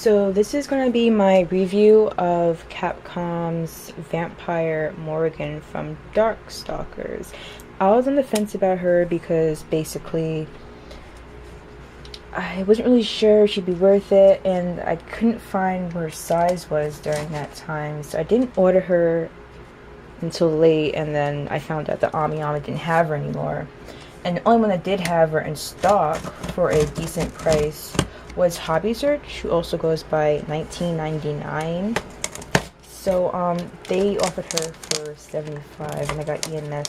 So this is going to be my review of Capcom's Vampire Morrigan from Darkstalkers. I was on the fence about her because basically I wasn't really sure if she'd be worth it, and I couldn't find where her size was during that time, so I didn't order her until late, and then I found out that Ami didn't have her anymore. And the only one that did have her in stock for a decent price was Hobby Search, who also goes by $19.99. So they offered her for $75, and I got ENS,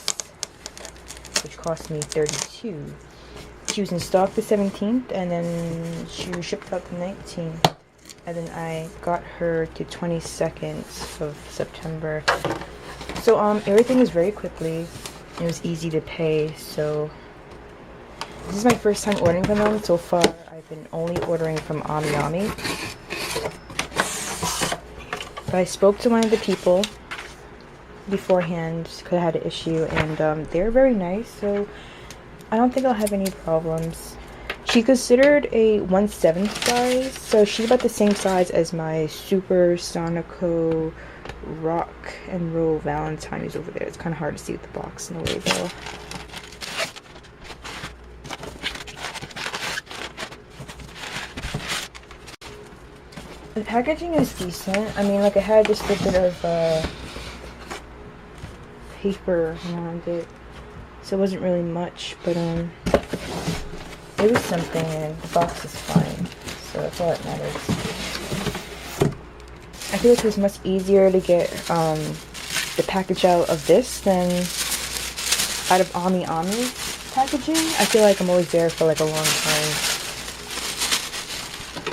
which cost me $32. She was in stock the 17th, and then she was shipped out the 19th, and then I got her to 22nd of September. So everything was very quickly. It was easy to pay. So this is my first time ordering from them. So far I've been only ordering from Ami. But I spoke to one of the people beforehand because I had an issue, and they're very nice, so I don't think I'll have any problems. She considered a 1/7 size, so she's about the same size as my Super Sonico Rock and Roll Valentine is over there. It's kind of hard to see with the box in the way though. The packaging is decent. I mean, like, I had just a bit of paper around it, so it wasn't really much, but it was something, and the box is fine, so that's all that matters. I feel like it was much easier to get the package out of this than out of Ami's packaging. I feel like I'm always there for like a long time,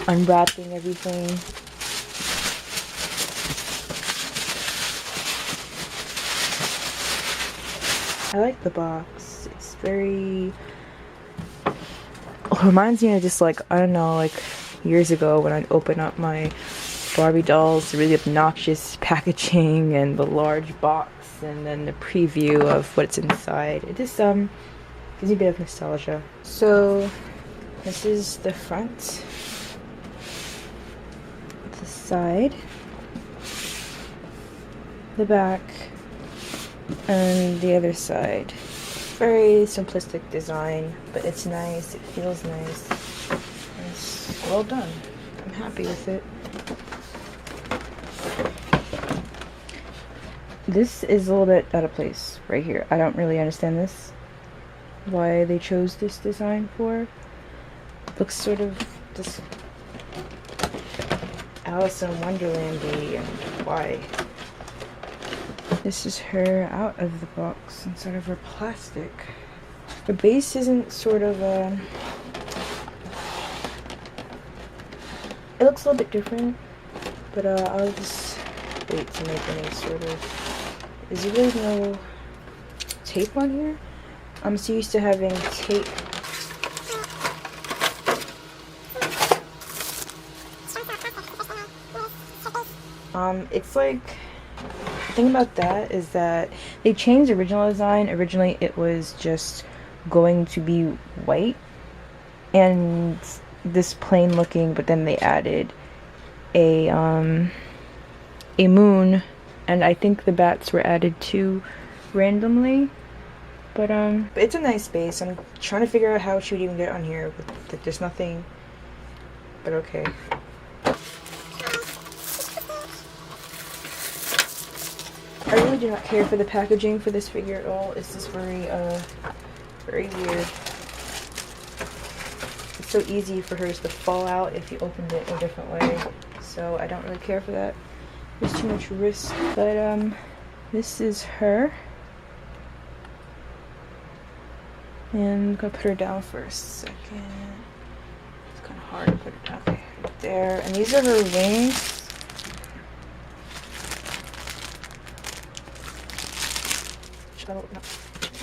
unwrapping everything. I like the box. It's very... it reminds me of just, like, I don't know, like years ago when I'd open up my Barbie dolls, the really obnoxious packaging and the large box, and then the preview of what's inside. It just gives me a bit of nostalgia. So this is the front, the side, the back, and the other side. Very simplistic design, but it's nice. It feels nice. It's well done. I'm happy with it. This is a little bit out of place right here. I don't really understand this. Why they chose this design for. It looks sort of just Alice in Wonderland-y, and why. This is her out of the box and sort of her plastic. The base isn't sort of it looks a little bit different, but I'll just wait to make any sort of... Is there really no tape on here? I'm so used to having tape. It's like... The thing about that is that they changed the original design. Originally it was just going to be white and this plain looking, but then they added a moon, and I think the bats were added too randomly, but it's a nice base. I'm trying to figure out how she would even get on here, but there's nothing, but okay. I really do not care for the packaging for this figure at all. It's just very weird. It's so easy for hers to fall out if you opened it a different way. So I don't really care for that. There's too much risk. But this is her. And I'm gonna put her down for a second. It's kind of hard to put her down. Okay, right there. And these are her wings.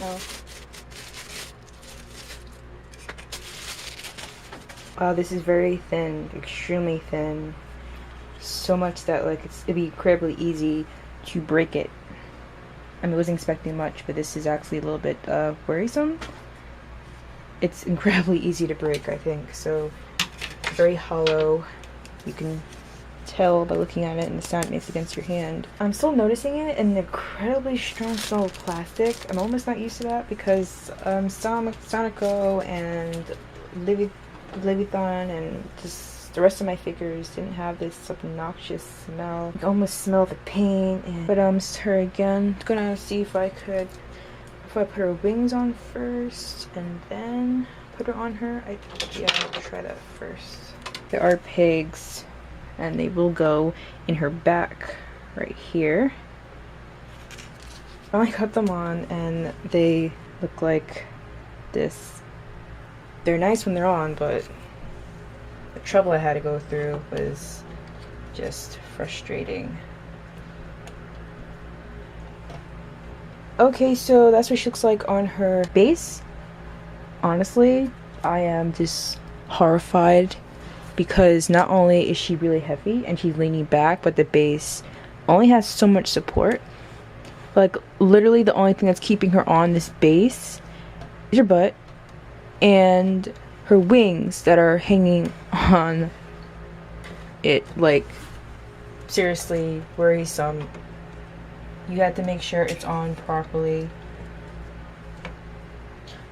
No. Wow, this is very thin, extremely thin. So much that like it'd be incredibly easy to break it. I mean, I wasn't expecting much, but this is actually a little bit worrisome. It's incredibly easy to break, I think. So very hollow. You can tell by looking at it and the sound it makes against your hand. I'm still noticing it and the incredibly strong smell of plastic. I'm almost not used to that because Sonico and Leviathan and just the rest of my figures didn't have this obnoxious smell. I can almost smell the paint. But it's her again. I'm gonna see if I could, if I put her wings on first and then put her on her. Yeah, I'll try that first. There are pegs and they will go in her back right here. I cut them on and they look like this. They're nice when they're on, but the trouble I had to go through was just frustrating. Okay, so that's what she looks like on her base. Honestly, I am just horrified because not only is she really heavy and she's leaning back, but the base only has so much support. Like, literally the only thing that's keeping her on this base is her butt and her wings that are hanging on it. Like, seriously worrisome. You have to make sure it's on properly,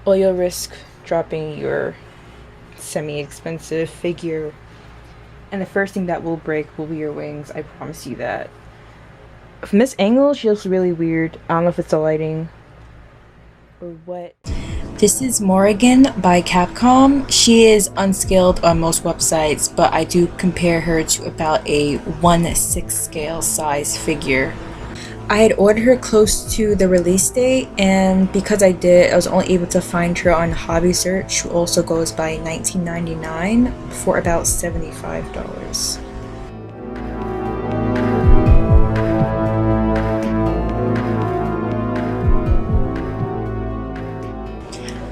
or you'll risk dropping your semi-expensive figure, and the first thing that will break will be your wings. I promise you that. From this angle she looks really weird. I don't know if it's the lighting or what. This is Morrigan by Capcom. She is unscaled on most websites, but I do compare her to about a 1/6 scale size figure. I had ordered her close to the release date, and because I did, I was only able to find her on Hobby Search, who also goes by $19.99 for about $75.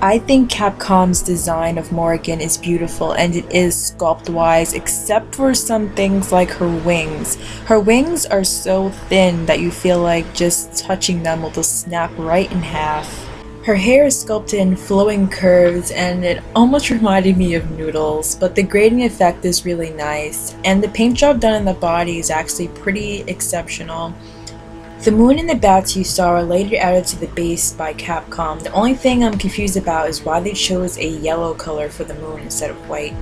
I think Capcom's design of Morrigan is beautiful, and it is sculpt-wise, except for some things like her wings. Her wings are so thin that you feel like just touching them will just snap right in half. Her hair is sculpted in flowing curves, and it almost reminded me of Noodles, but the grading effect is really nice, and the paint job done on the body is actually pretty exceptional. The moon and the bats you saw are later added to the base by Capcom. The only thing I'm confused about is why they chose a yellow color for the moon instead of white.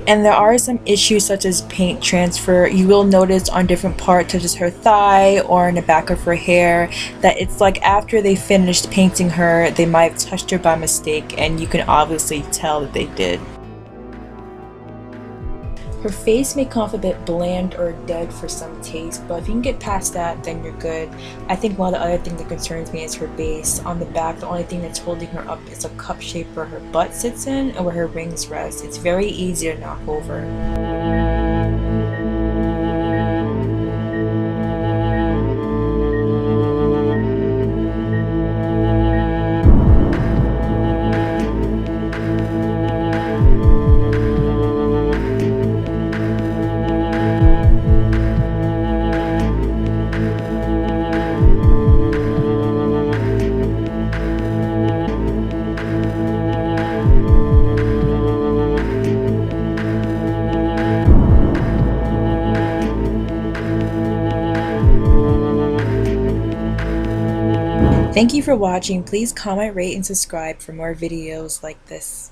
And there are some issues such as paint transfer. You will notice on different parts such as her thigh or in the back of her hair that it's like after they finished painting her, they might have touched her by mistake, and you can obviously tell that they did. Her face may come off a bit bland or dead for some taste, but if you can get past that, then you're good. I think one of the other things that concerns me is her base. On the back, the only thing that's holding her up is a cup shape where her butt sits in and where her wings rest. It's very easy to knock over. Thank you for watching. Please comment, rate, and subscribe for more videos like this.